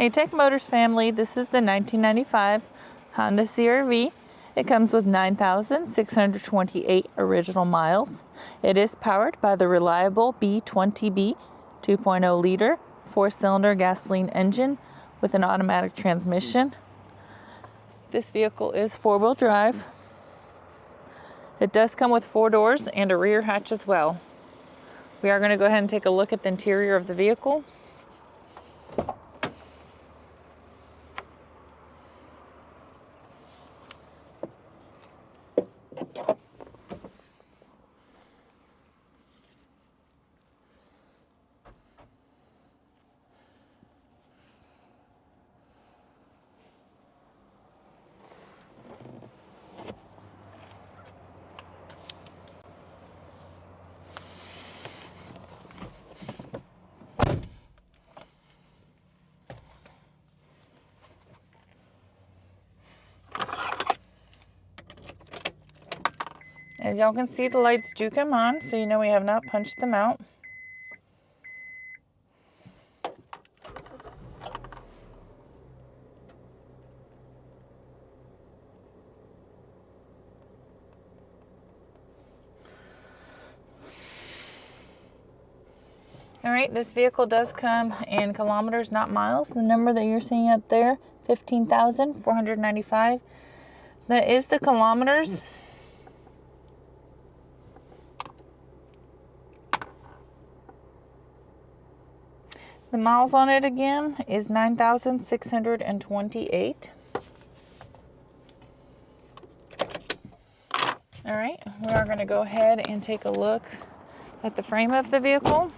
Hey Tech Motors family, this is the 1995 Honda CRV. It comes with 9,628 original miles. It is powered by the reliable B20B 2.0 liter 4-cylinder gasoline engine with an automatic transmission. This vehicle is 4-wheel drive. It does come with 4 doors and a rear hatch as well. We are going to go ahead and take a look at the interior of the vehicle. As y'all can see, the lights do come on, so you know we have not punched them out. Alright, this vehicle does come in kilometers, not miles. The number that you're seeing up there, 15,495. That is the kilometers. The miles on it again is 9,628. All right, we are going to go ahead and take a look at the frame of the vehicle.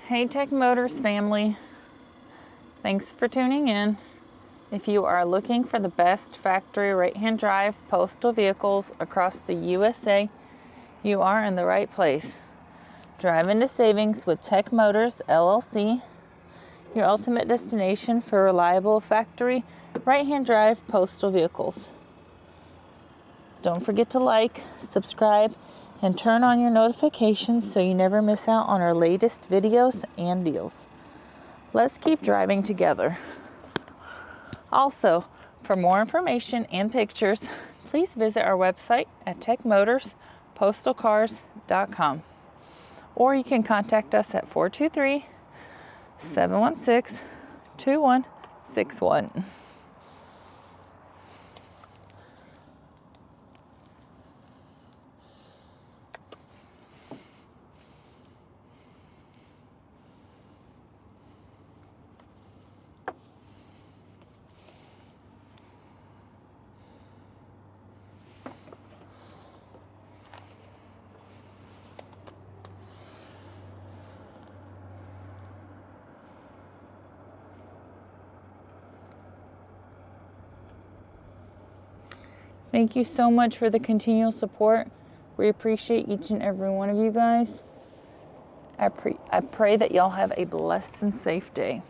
Hey Tech Motors family, thanks for tuning in. If you are looking for the best factory right-hand drive postal vehicles across the USA, you are in the right place. Drive into savings with Tech Motors LLC, your ultimate destination for reliable factory right-hand drive postal vehicles. Don't forget to like, subscribe, and turn on your notifications so you never miss out on our latest videos and deals. Let's keep driving together. Also, for more information and pictures, please visit our website at techmotorspostalcars.com, or you can contact us at 423-716-2161. Thank you so much for the continual support. We appreciate each and every one of you guys. I pray that y'all have a blessed and safe day.